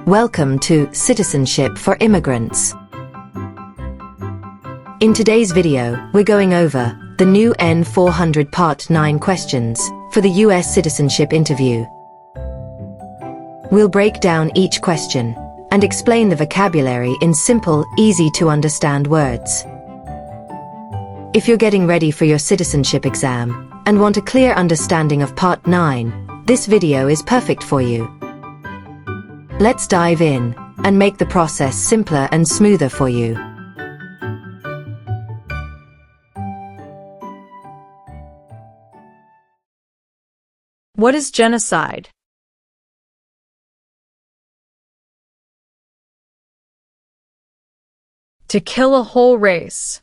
Welcome to Citizenship for Immigrants. In today's video, we're going over the new N-400 Part 9 questions for the US citizenship interview. We'll break down each question and explain the vocabulary in simple, easy-to-understand words. If you're getting ready for your citizenship exam and want a clear understanding of Part 9, this video is perfect for you. Let's dive in and make the process simpler and smoother for you. What is genocide? To kill a whole race.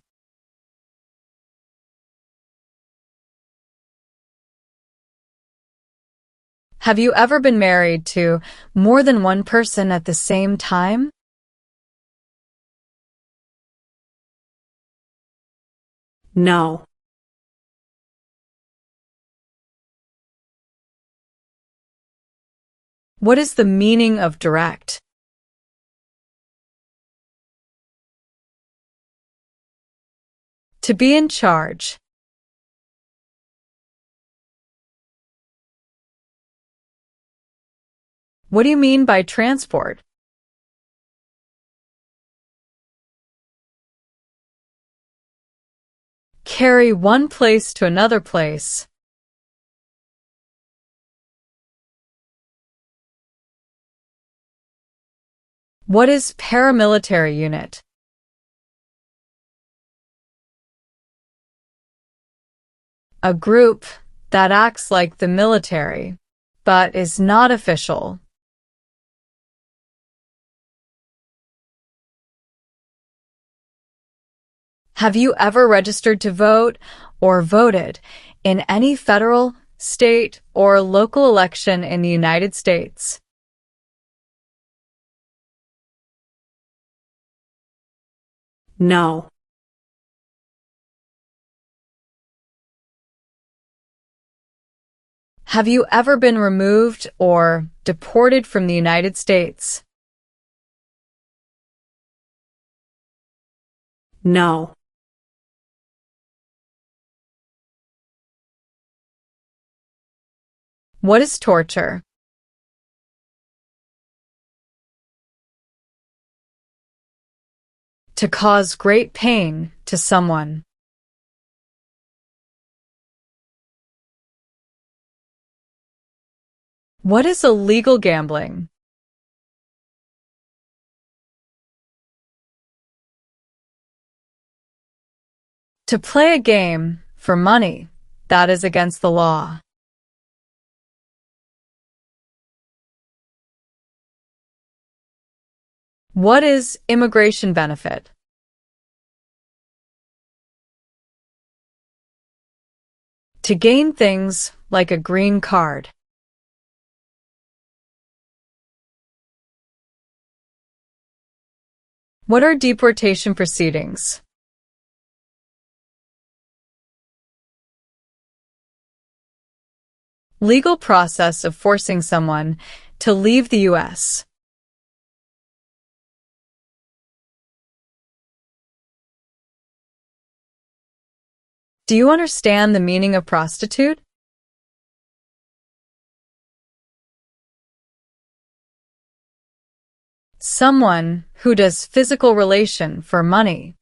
Have you ever been married to more than one person at the same time? No. What is the meaning of direct? To be in charge. What do you mean by transport? Carry one place to another place. What is paramilitary unit? A group that acts like the military, but is not official. Have you ever registered to vote or voted in any federal, state, or local election in the United States? No. Have you ever been removed or deported from the United States? No. What is torture? To cause great pain to someone. What is illegal gambling? To play a game for money that is against the law. What is immigration benefit? To gain things like a green card. What are deportation proceedings? Legal process of forcing someone to leave the U.S. Do you understand the meaning of prostitute? Someone who does physical relation for money.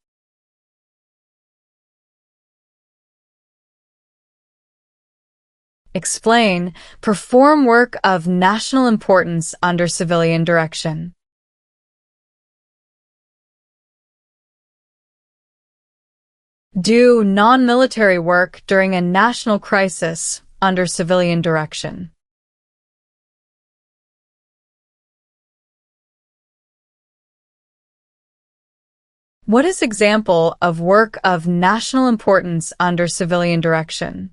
Explain, perform work of national importance under civilian direction. Do non-military work during a national crisis under civilian direction. What is example of work of national importance under civilian direction?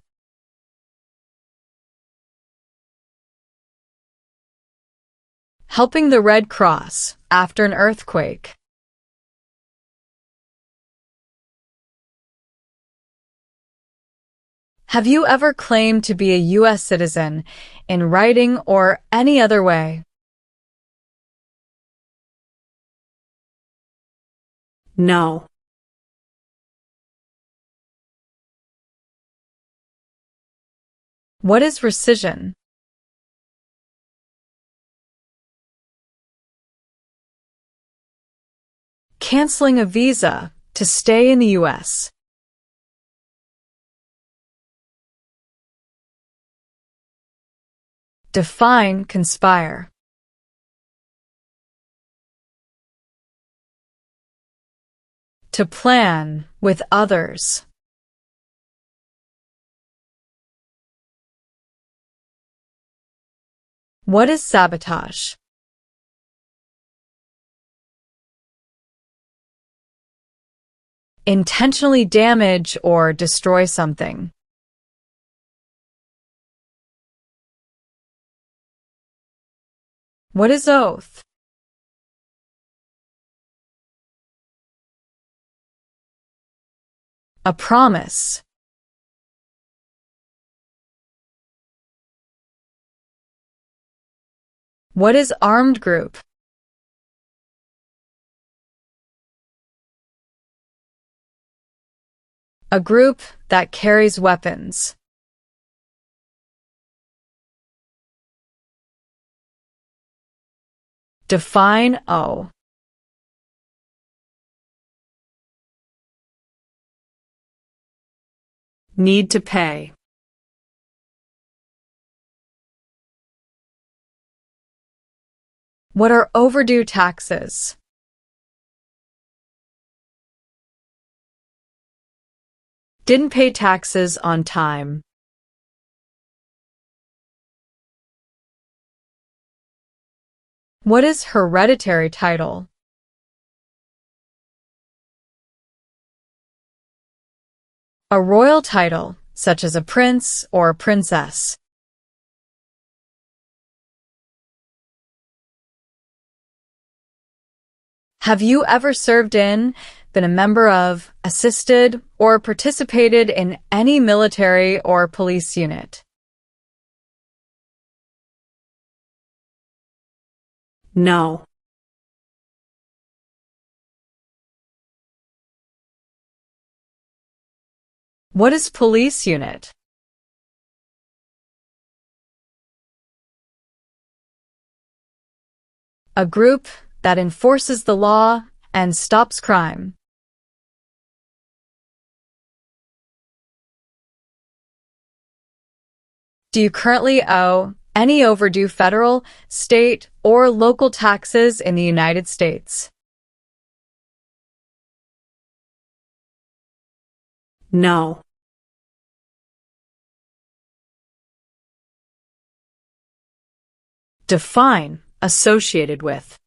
Helping the Red Cross after an earthquake. Have you ever claimed to be a U.S. citizen in writing or any other way? No. What is rescission? Canceling a visa to stay in the U.S. Define conspire. To plan with others. What is sabotage? Intentionally damage or destroy something. What is oath? A promise. What is armed group? A group that carries weapons. Define O. Need to pay. What are overdue taxes? Didn't pay taxes on time. What is hereditary title? A royal title, such as a prince or princess. Have you ever served in, been a member of, assisted, or participated in any military or police unit? No. What is police unit? A group that enforces the law and stops crime. Do you currently owe any overdue federal, state, or local taxes in the United States? No. Define associated with.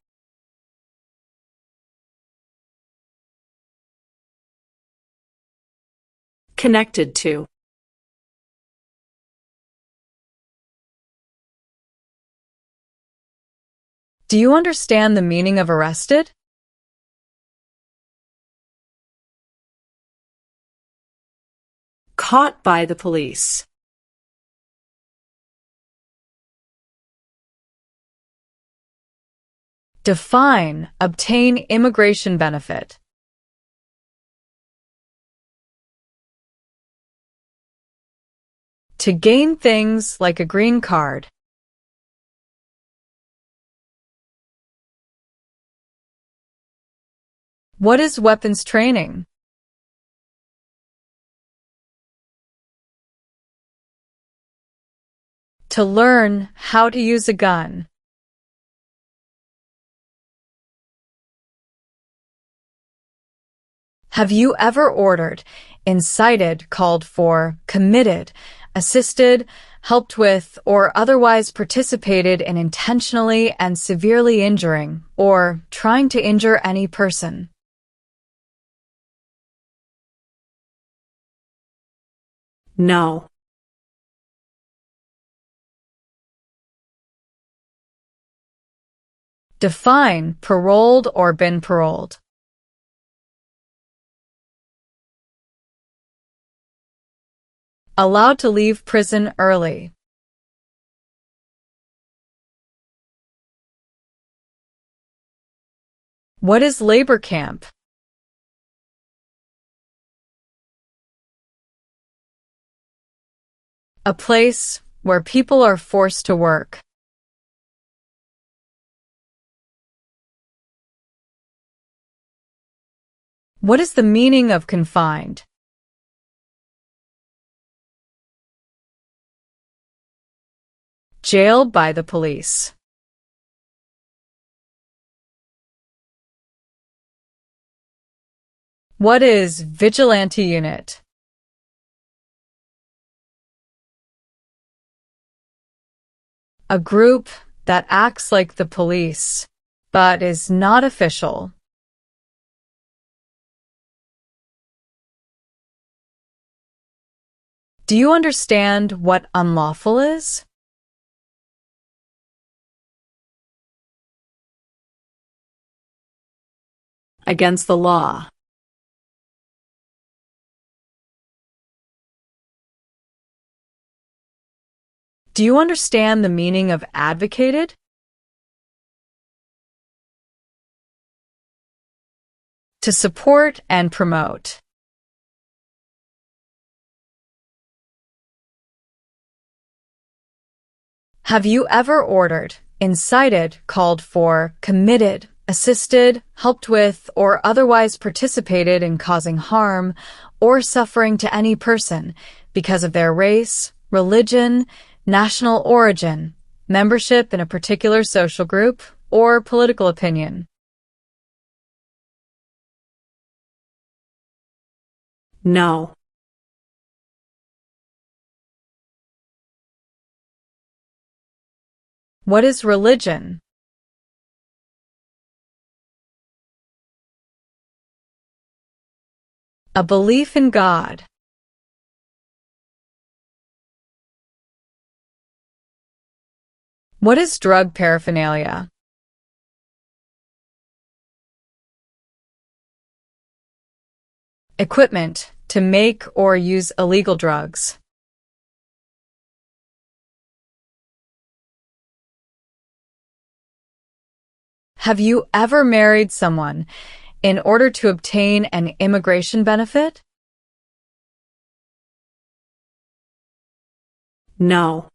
Connected to. Do you understand the meaning of arrested? Caught by the police. Define obtain immigration benefit. To gain things like a green card. What is weapons training? To learn how to use a gun. Have you ever ordered, incited, called for, committed, assisted, helped with, or otherwise participated in intentionally and severely injuring or trying to injure any person? No. Define paroled or been paroled. Allowed to leave prison early. What is labor camp? A place where people are forced to work. What is the meaning of confined? Jailed by the police. What is vigilante unit? A group that acts like the police, but is not official. Do you understand what unlawful is? Against the law. Do you understand the meaning of advocated? To support and promote. Have you ever ordered, incited, called for, committed, assisted, helped with, or otherwise participated in causing harm or suffering to any person because of their race, religion, national origin, membership in a particular social group, or political opinion? No. What is religion? A belief in God. What is drug paraphernalia? Equipment to make or use illegal drugs. Have you ever married someone in order to obtain an immigration benefit? No.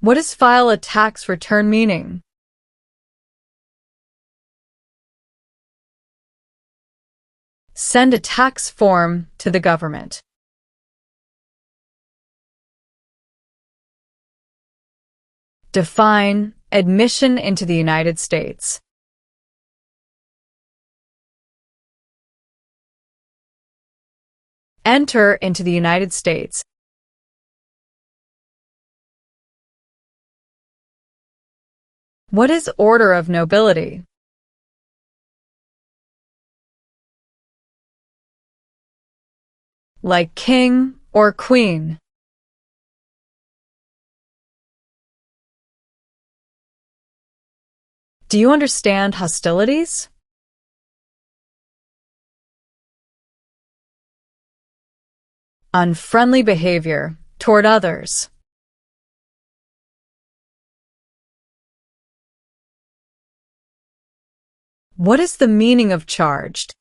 What does file a tax return meaning? Send a tax form to the government. Define admission into the United States. Enter into the United States. What is order of nobility? Like king or queen. Do you understand hostilities? Unfriendly behavior toward others. What is the meaning of charged?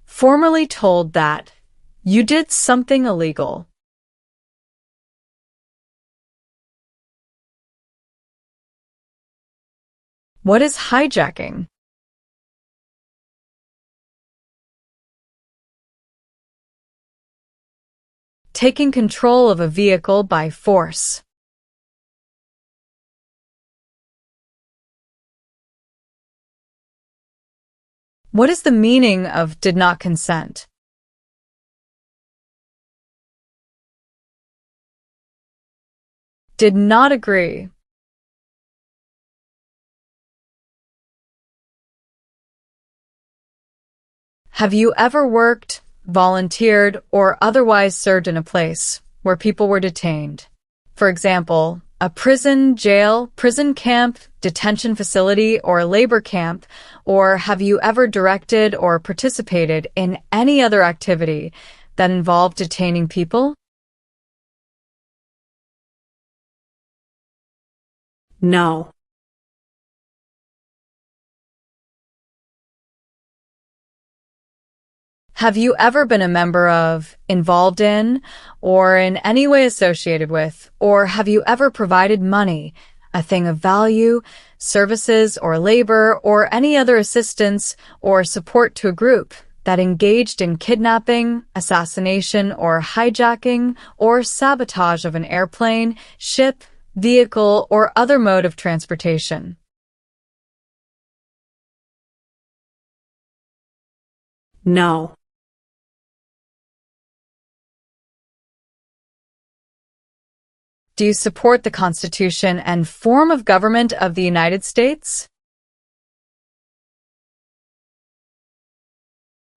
Formally told that you did something illegal. What is hijacking? Taking control of a vehicle by force. What is the meaning of did not consent? Did not agree. Have you ever worked, volunteered, or otherwise served in a place where people were detained? For example, a prison, jail, prison camp, detention facility, or labor camp, or have you ever directed or participated in any other activity that involved detaining people? No. Have you ever been a member of, involved in, or in any way associated with, or have you ever provided money, a thing of value, services or labor, or any other assistance or support to a group that engaged in kidnapping, assassination, or hijacking, or sabotage of an airplane, ship, vehicle, or other mode of transportation? No. Do you support the Constitution and form of government of the United States?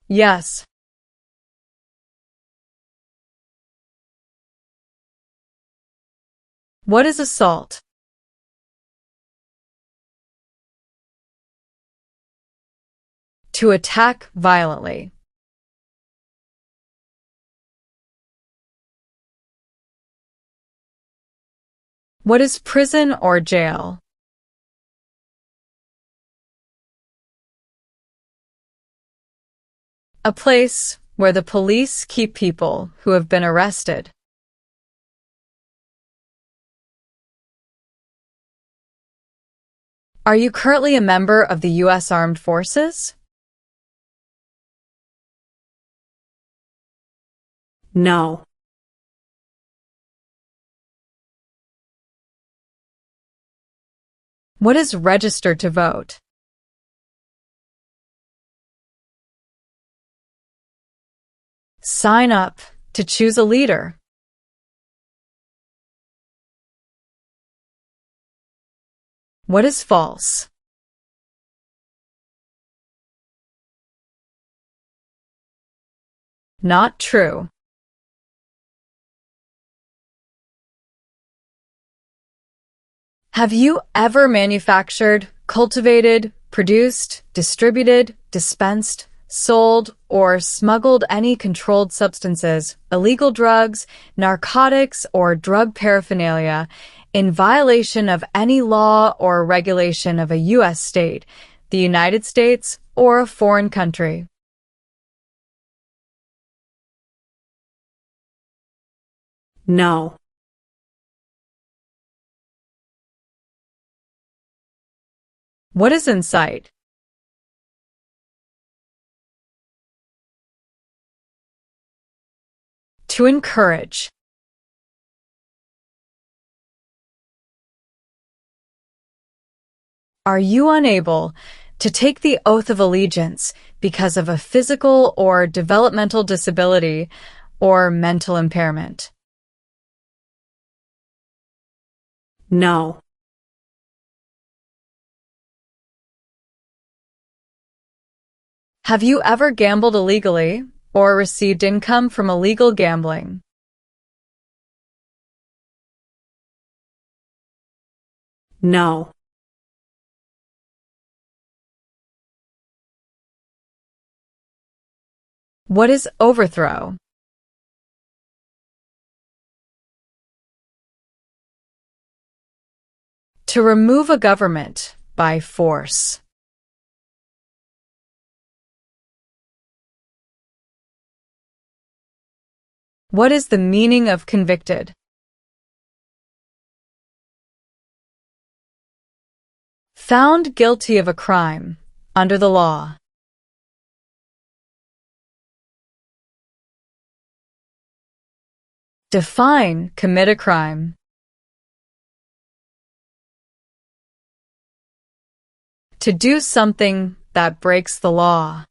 Yes. What is assault? To attack violently. What is prison or jail? A place where the police keep people who have been arrested. Are you currently a member of the U.S. Armed Forces? No. What is registered to vote? Sign up to choose a leader. What is false? Not true. Have you ever manufactured, cultivated, produced, distributed, dispensed, sold, or smuggled any controlled substances, illegal drugs, narcotics, or drug paraphernalia in violation of any law or regulation of a U.S. state, the United States, or a foreign country? No. What is incite? To encourage. Are you unable to take the oath of allegiance because of a physical or developmental disability or mental impairment? No. Have you ever gambled illegally or received income from illegal gambling? No. What is overthrow? To remove a government by force. What is the meaning of convicted? Found guilty of a crime under the law. Define commit a crime. To do something that breaks the law.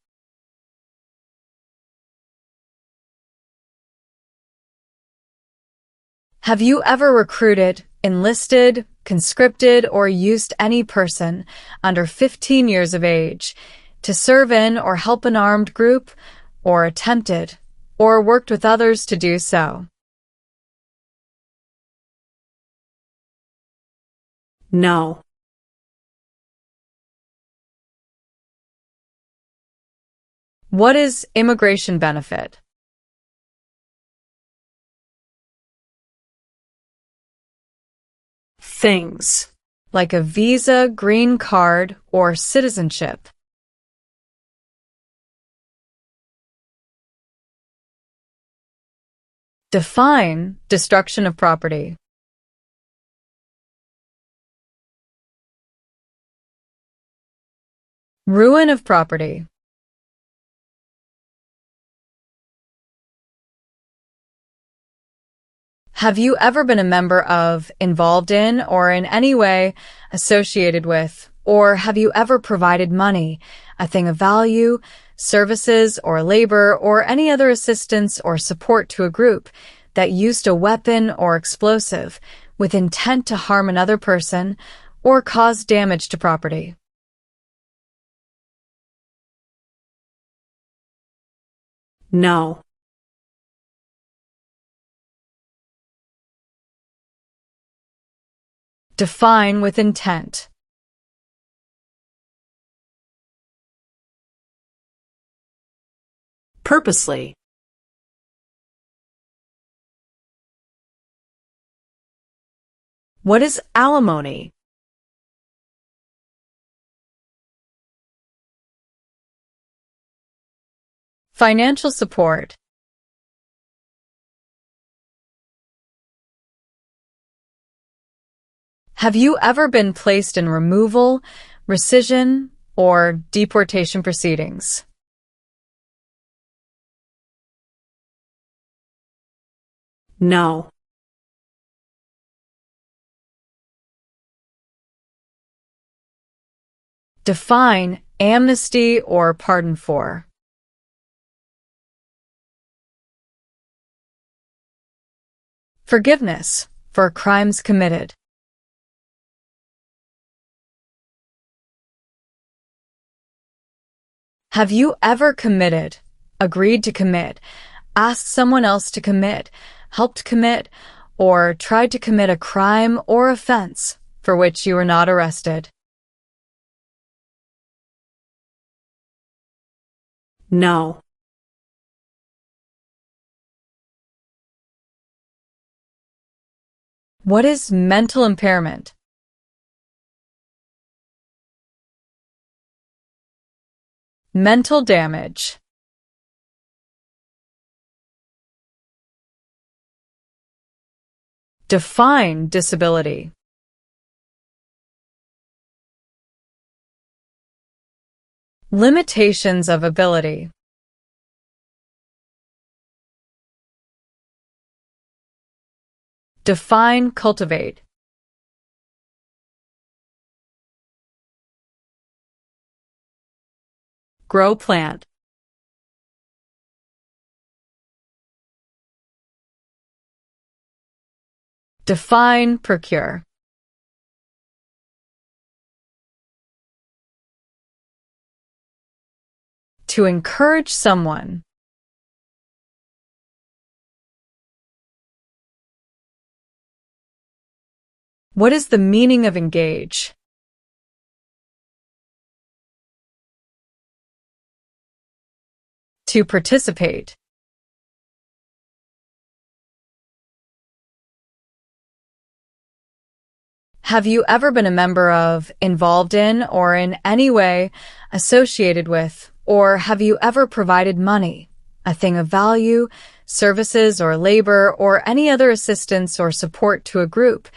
Have you ever recruited, enlisted, conscripted, or used any person under 15 years of age to serve in or help an armed group, or attempted, or worked with others to do so? No. What is immigration benefit? Things. Like a visa, green card, or citizenship. Define destruction of property. Ruin of property. Have you ever been a member of, involved in, or in any way associated with, or have you ever provided money, a thing of value, services or labor, or any other assistance or support to a group that used a weapon or explosive with intent to harm another person or cause damage to property? No. Define with intent. Purposely. What is alimony? Financial support. Have you ever been placed in removal, rescission, or deportation proceedings? No. Define amnesty or pardon for. Forgiveness for crimes committed. Have you ever committed, agreed to commit, asked someone else to commit, helped commit, or tried to commit a crime or offense for which you were not arrested? No. What is mental impairment? Mental damage. Define disability. Limitations of ability. Define cultivate. Grow plant. Define procure. To encourage someone. What is the meaning of engage? To participate. Have you ever been a member of, involved in, or in any way associated with, or have you ever provided money, a thing of value, services or labor, or any other assistance or support to a group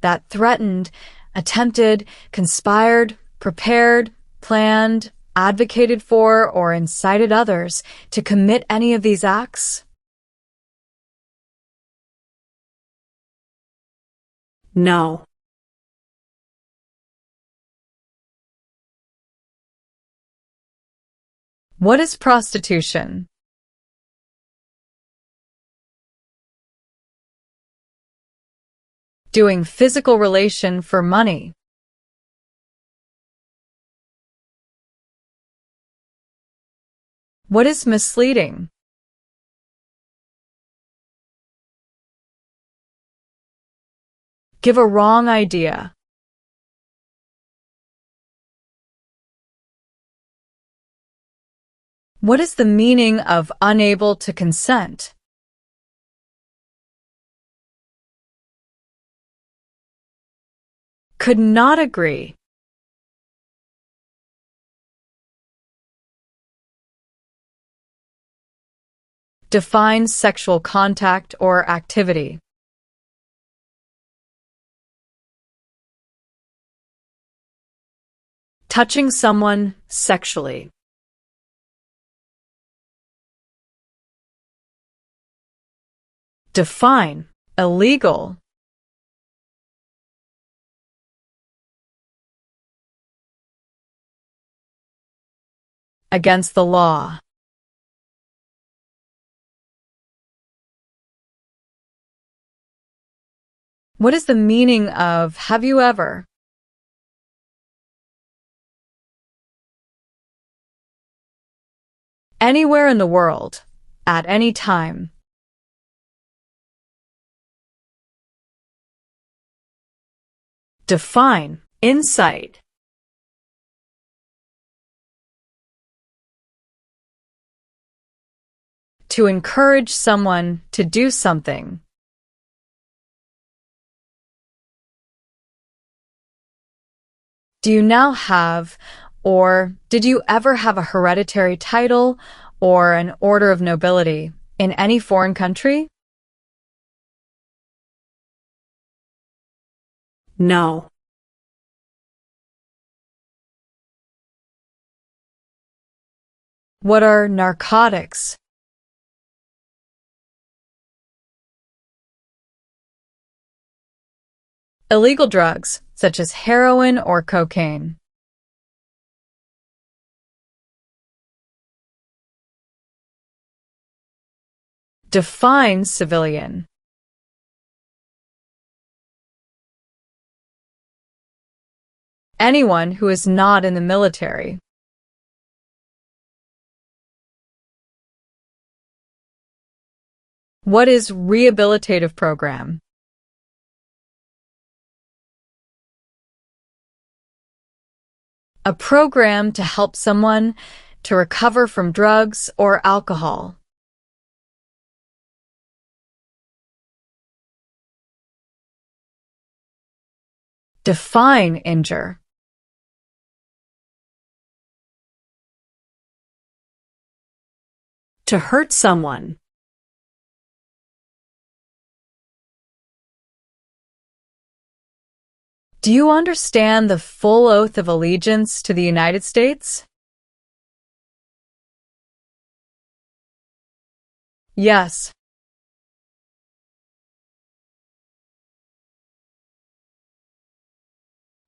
that threatened, attempted, conspired, prepared, planned, advocated for, or incited others to commit any of these acts? No. What is prostitution? Doing physical relation for money. What is misleading? Give a wrong idea. What is the meaning of unable to consent? Could not agree. defines sexual contact or activity. Touching someone sexually. Define illegal. Against the law. What is the meaning of have you ever? Anywhere in the world, at any time. Define Insight. to encourage someone to do something. Do you now have, or did you ever have a hereditary title or an order of nobility in any foreign country? No. What are narcotics? Illegal drugs, such as heroin or cocaine. Define civilian. Anyone who is not in the military. What is rehabilitative program? A program to help someone to recover from drugs or alcohol. Define injure. To hurt someone. Do you understand the full oath of allegiance to the United States? Yes.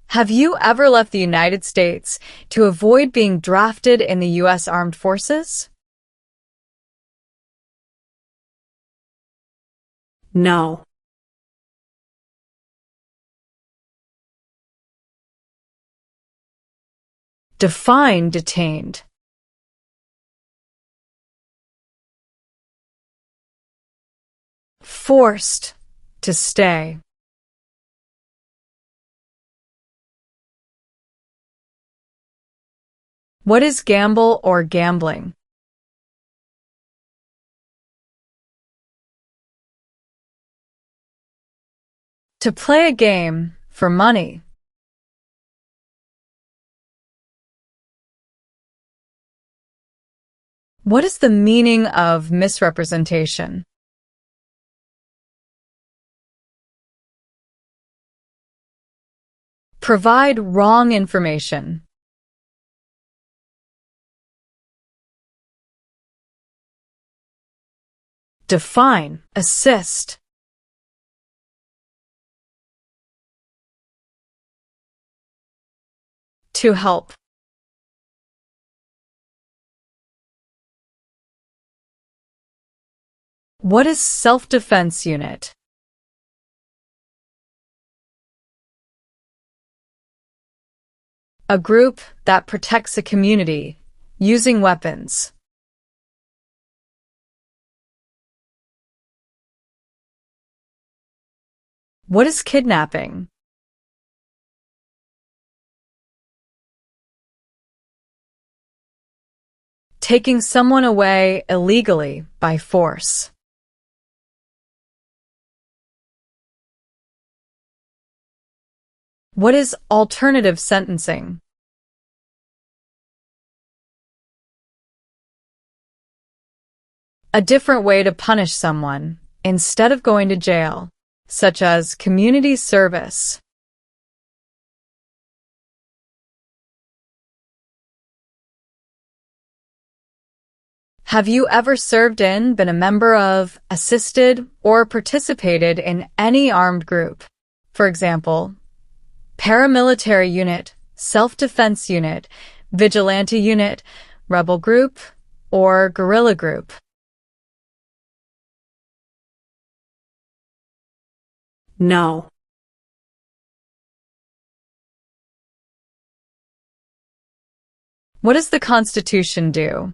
Have you ever left the United States to avoid being drafted in the U.S. Armed Forces? No. Define detained. Forced to stay. What is gamble or gambling? To play a game for money. What is the meaning of misrepresentation? Provide wrong information. Define assist. To help. What is self-defense unit? A group that protects a community using weapons. What is kidnapping? Taking someone away illegally by force. What is alternative sentencing? A different way to punish someone instead of going to jail, such as community service. Have you ever served in, been a member of, assisted, or participated in any armed group? For example, paramilitary unit, self-defense unit, vigilante unit, rebel group, or guerrilla group? No. What does the Constitution do?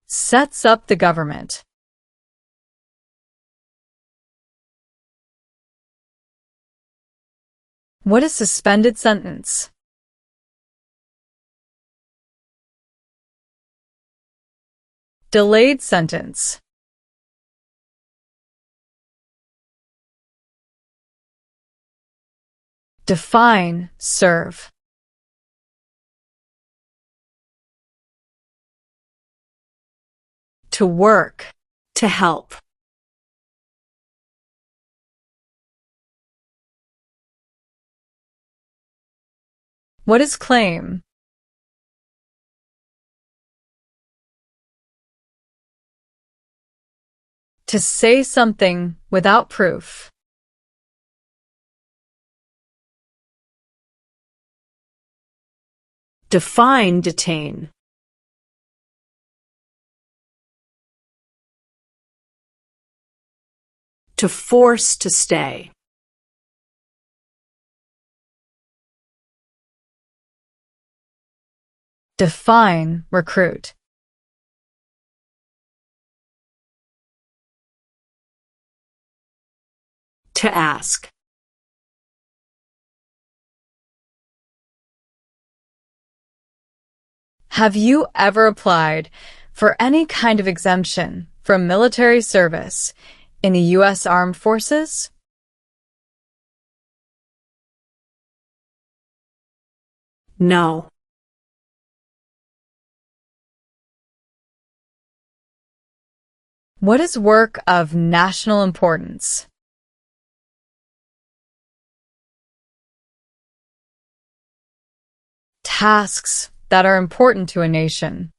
Sets up the government. What is suspended sentence? Delayed sentence. Define, serve. To work. To help. What is claim? To say something without proof. Define, detain. To force to stay. Define, recruit. To ask. Have you ever applied for any kind of exemption from military service in the U.S. Armed Forces? No. What is work of national importance? Tasks that are important to a nation.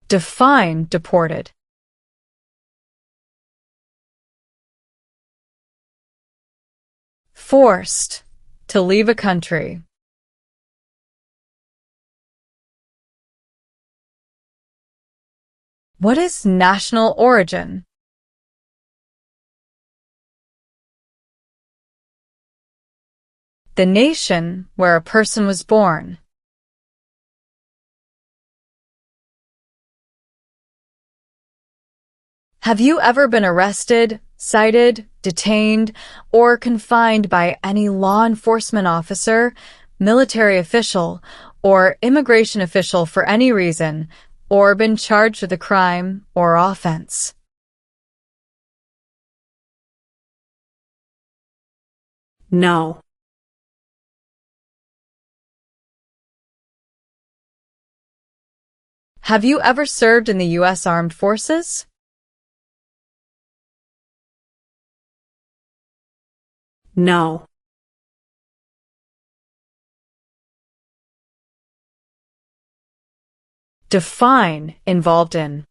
Define, deported. Forced, to leave a country. What is national origin? The nation where a person was born. Have you ever been arrested, cited, detained, or confined by any law enforcement officer, military official, or immigration official for any reason, or been charged with a crime or offense? No. Have you ever served in the U.S. Armed Forces? No. Define, involved in.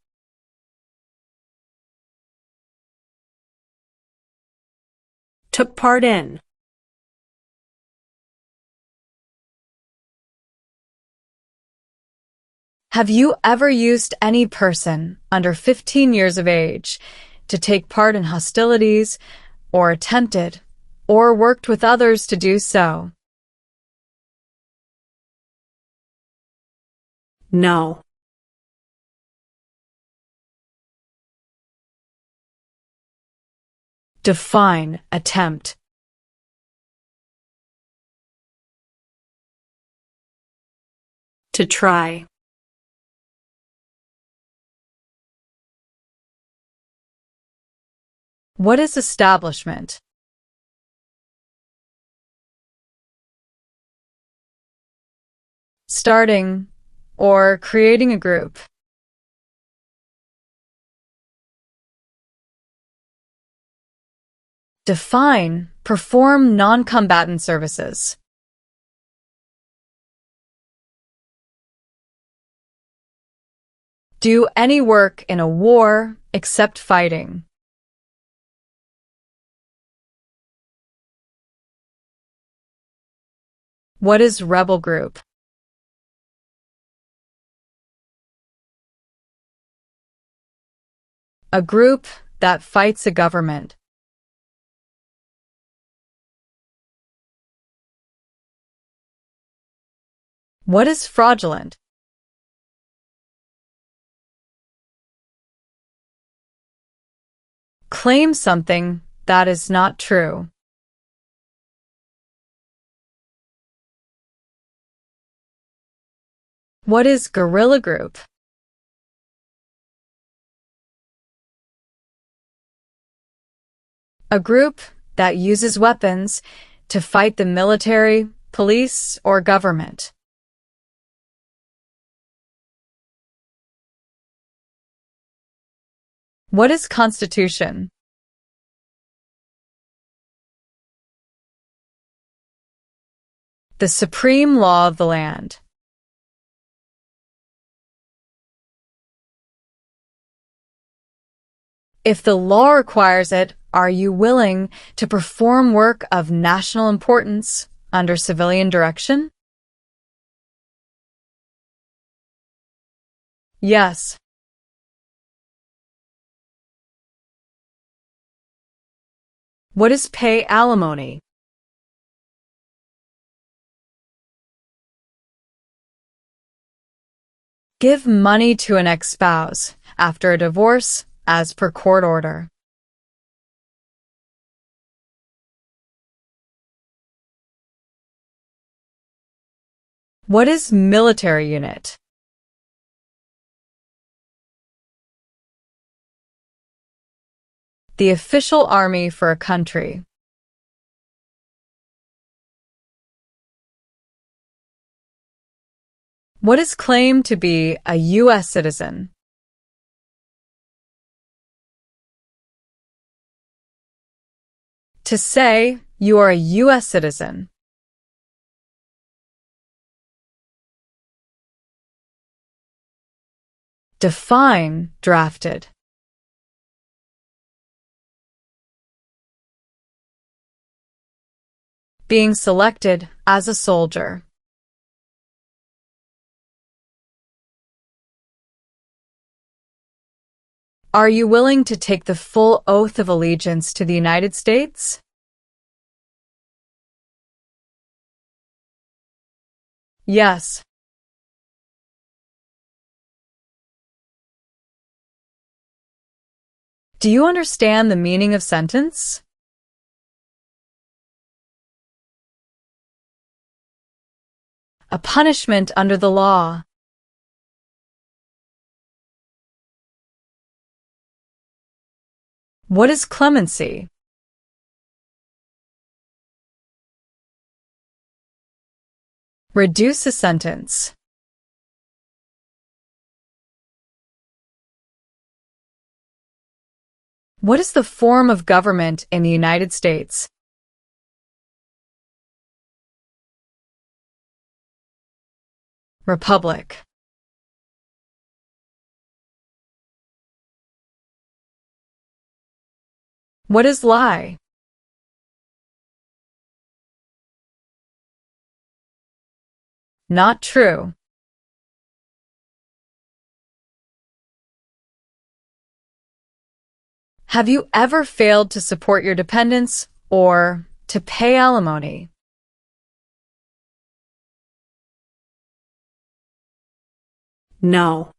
Took part in. Have you ever used any person under 15 years of age to take part in hostilities, or attempted, or worked with others to do so? No. Define, attempt. To try. What is establishment? starting, or creating a group. Define, perform non-combatant services. Do any work in a war except fighting. What is rebel group? A group that fights a government. What is fraudulent? Claim something that is not true. What is guerrilla group? A group that uses weapons to fight the military, police, or government. What is constitution? The supreme law of the land. If the law requires it, are you willing to perform work of national importance under civilian direction? Yes. What is pay alimony? Give money to an ex-spouse after a divorce as per court order. What is military unit? The official army for a country. What is claimed to be a U.S. citizen? To say you are a U.S. citizen. Define drafted. Being selected as a soldier. Are you willing to take the full oath of allegiance to the United States? Yes. Do you understand the meaning of sentence? A punishment under the law. What is clemency? Reduce a sentence. What is the form of government in the United States? Republic. What is lie? Not true. Have you ever failed to support your dependents or to pay alimony? No.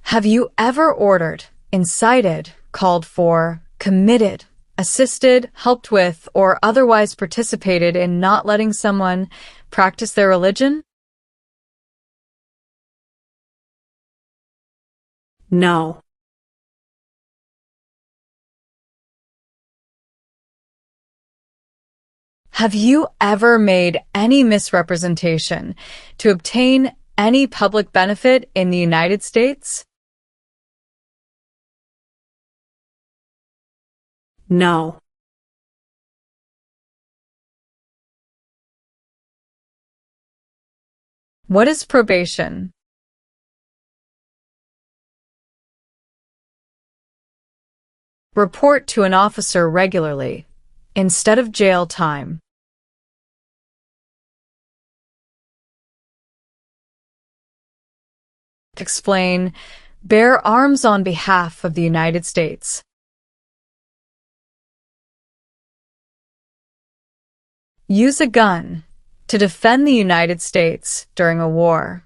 Have you ever ordered, incited, called for, committed, assisted, helped with, or otherwise participated in not letting someone practice their religion? No. Have you ever made any misrepresentation to obtain any public benefit in the United States? No. What is probation? Report to an officer regularly, instead of jail time. Explain, bear arms on behalf of the United States. Use a gun to defend the United States during a war.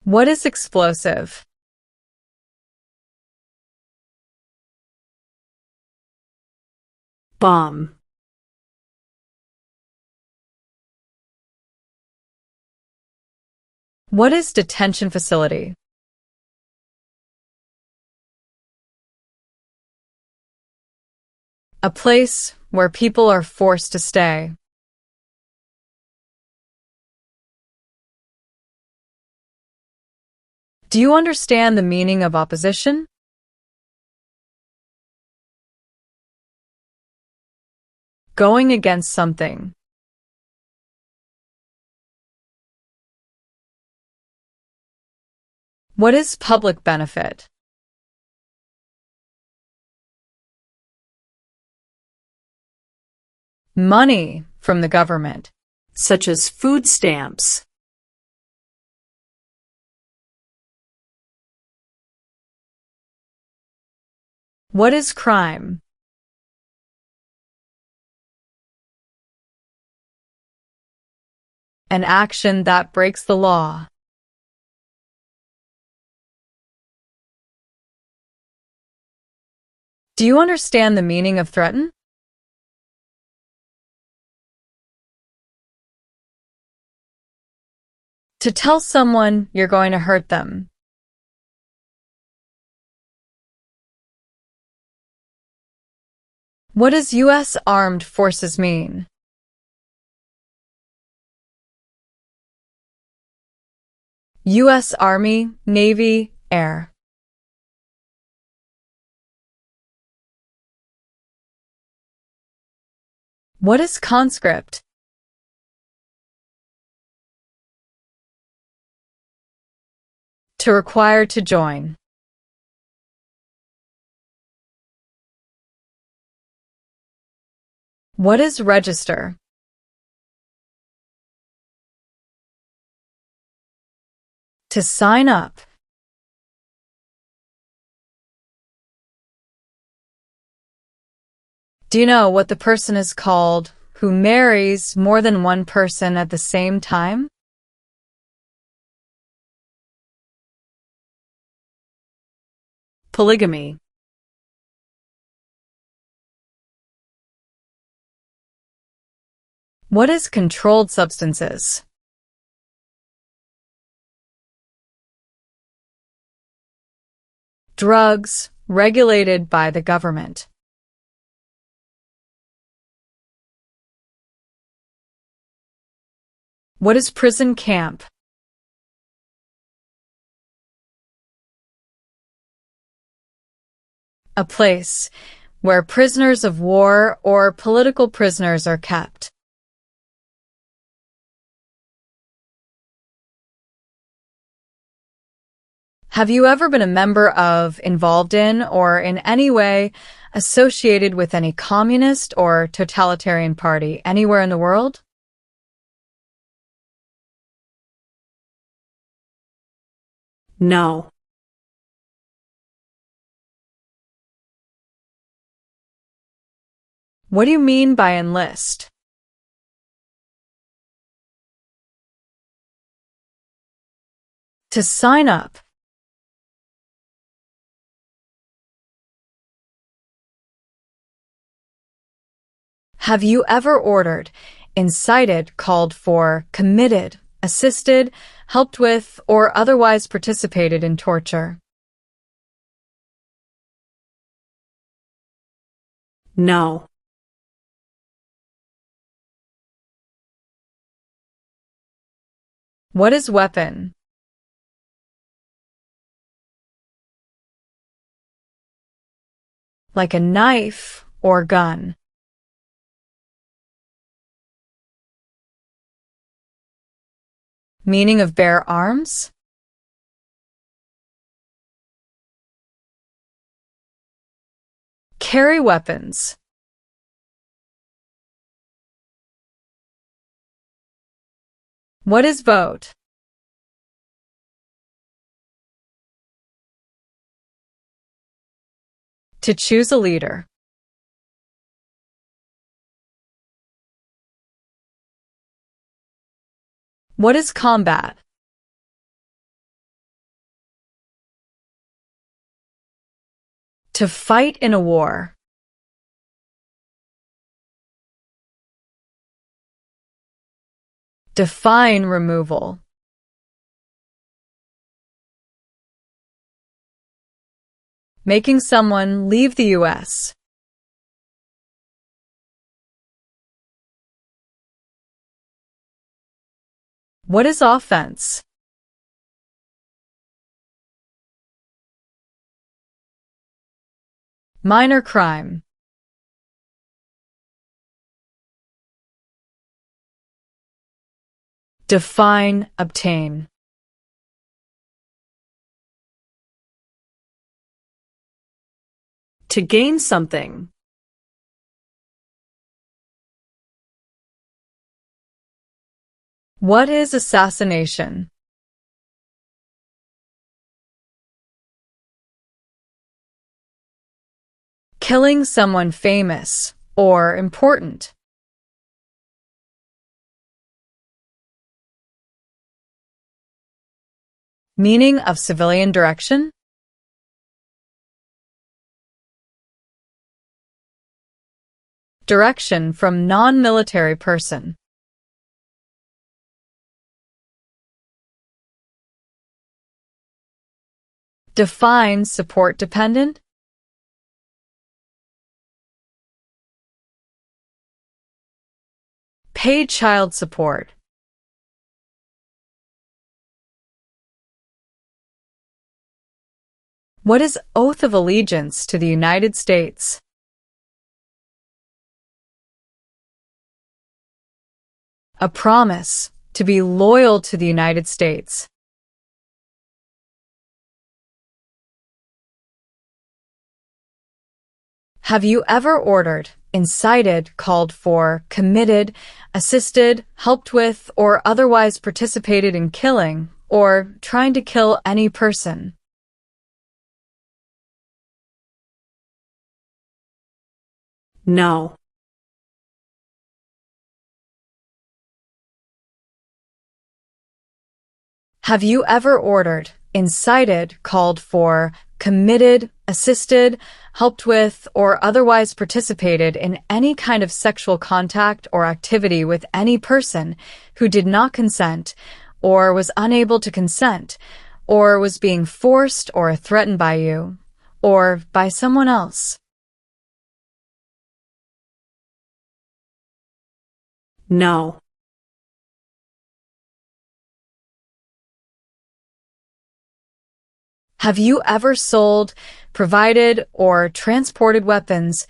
What is explosive? Bomb. What is detention facility? A place where people are forced to stay. Do you understand the meaning of opposition? Going against something. What is public benefit? Money from the government. Such as food stamps. What is crime? An action that breaks the law. Do you understand the meaning of threaten? To tell someone you're going to hurt them. What does U.S. Armed Forces mean? U.S. Army, Navy, Air. What is conscript? To require to join. What is register? To sign up. Do you know what the person is called who marries more than one person at the same time? Polygamy. What is controlled substances? Drugs regulated by the government. What is prison camp? A place where prisoners of war or political prisoners are kept. Have you ever been a member of, involved in, or in any way associated with any communist or totalitarian party anywhere in the world? No. What do you mean by enlist? To sign up. Have you ever ordered, incited, called for, committed, assisted, helped with, or otherwise participated in torture? No. What is weapon? Like a knife or gun. Meaning of bear arms? Carry weapons. What is vote? To choose a leader. What is combat? To fight in a war. Define removal. Making someone leave the U.S. What is offense? Minor crime. Define, obtain. To gain something. What is assassination? Killing someone famous or important. Meaning of civilian direction? Direction from non-military person. Define support dependent. Pay child support. What is oath of allegiance to the United States? A promise to be loyal to the United States. Have you ever ordered, incited, called for, committed, assisted, helped with, or otherwise participated in killing, or trying to kill any person? No. Have you ever ordered, incited, called for, committed, assisted, helped with, or otherwise participated in any kind of sexual contact or activity with any person who did not consent, or was unable to consent, or was being forced or threatened by you, or by someone else? No. Have you ever sold, provided, or transported weapons,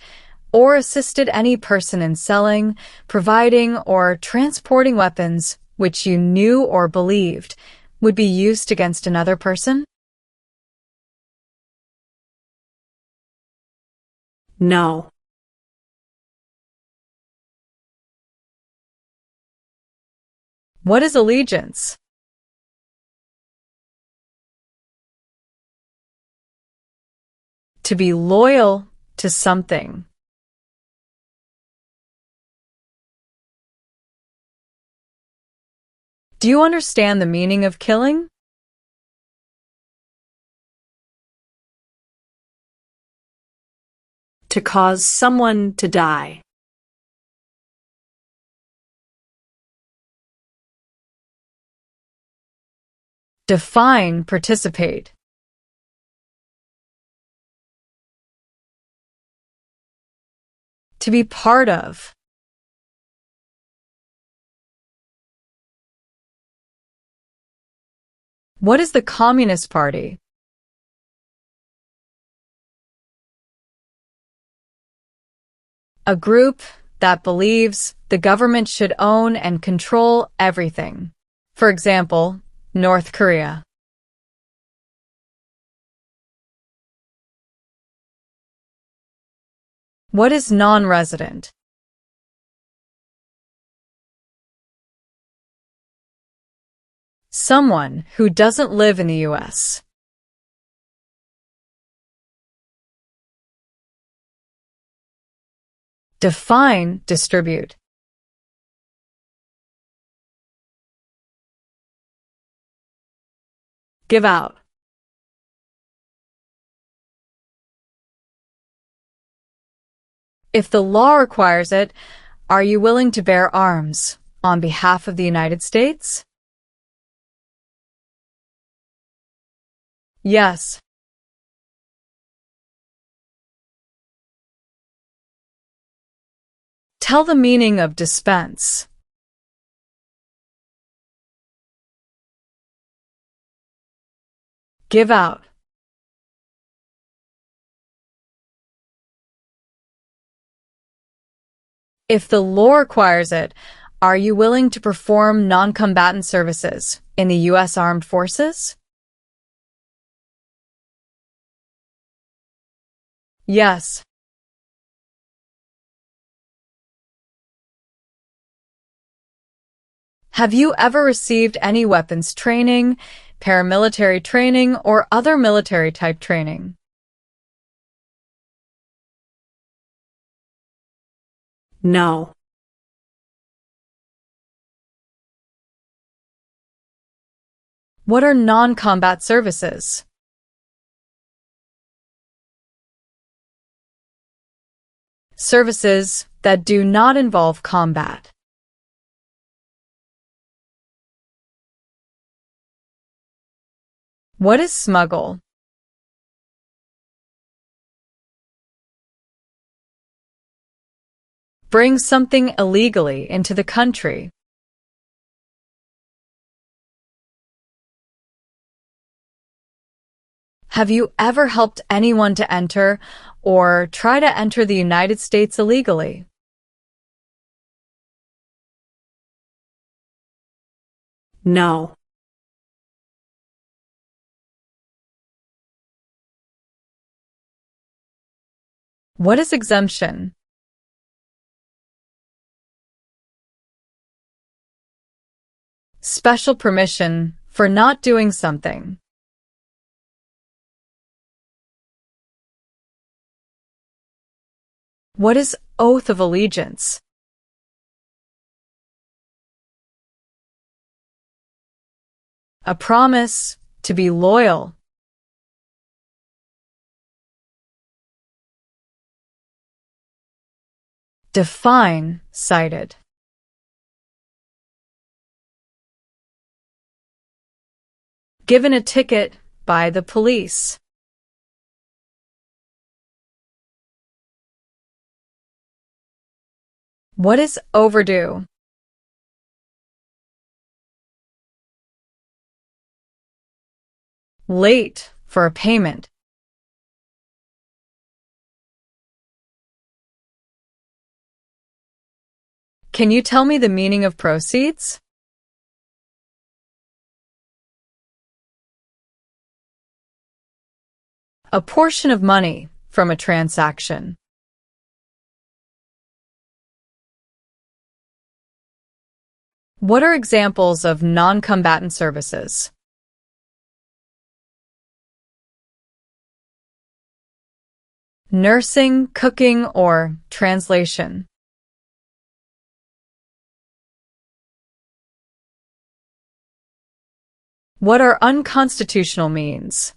or assisted any person in selling, providing, or transporting weapons which you knew or believed would be used against another person? No. What is allegiance? To be loyal to something. Do you understand the meaning of killing? To cause someone to die. Define participate. To be part of. What is the Communist Party? A group that believes the government should own and control everything. For example, North Korea. What is non-resident? Someone who doesn't live in the U.S. Define distribute. Give out. If the law requires it, are you willing to bear arms on behalf of the United States? Yes. Tell the meaning of dispense. Give out. If the law requires it, are you willing to perform non-combatant services in the U.S. Armed Forces? Yes. Have you ever received any weapons training, paramilitary training, or other military-type training? No. What are non-combat services? Services that do not involve combat. What is smuggle? Bring something illegally into the country. Have you ever helped anyone to enter or try to enter the United States illegally? No. What is exemption? Special permission for not doing something. What is oath of allegiance? A promise to be loyal. Define cited. Given a ticket by the police. What is overdue? Late for a payment. Can you tell me the meaning of proceeds? A portion of money from a transaction. What are examples of non-combatant services? Nursing, cooking, or translation. What are unconstitutional means?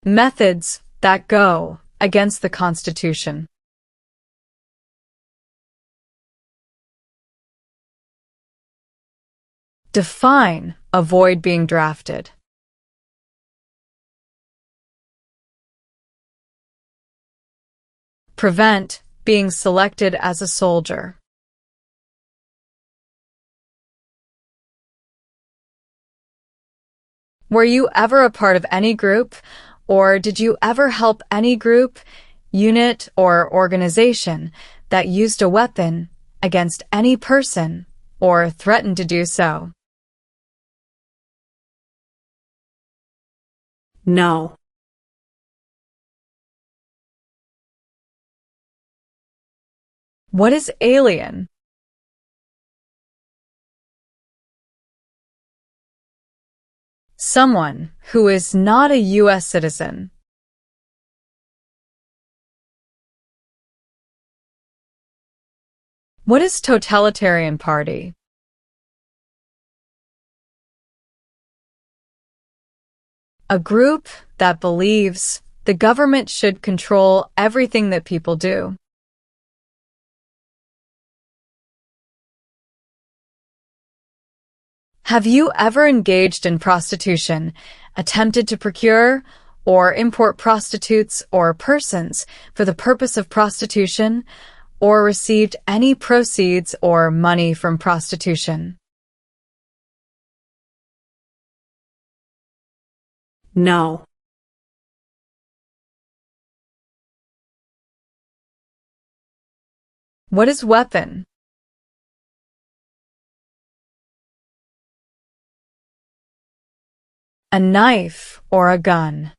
Methods that go against the Constitution. Define avoid being drafted. Prevent being selected as a soldier. Were you ever a part of any group, or did you ever help any group, unit, or organization that used a weapon against any person or threatened to do so? No. What is alien? Someone who is not a U.S. citizen. What is totalitarian party? A group that believes the government should control everything that people do. Have you ever engaged in prostitution, attempted to procure or import prostitutes or persons for the purpose of prostitution, or received any proceeds or money from prostitution? No. What is weapon? A knife or a gun.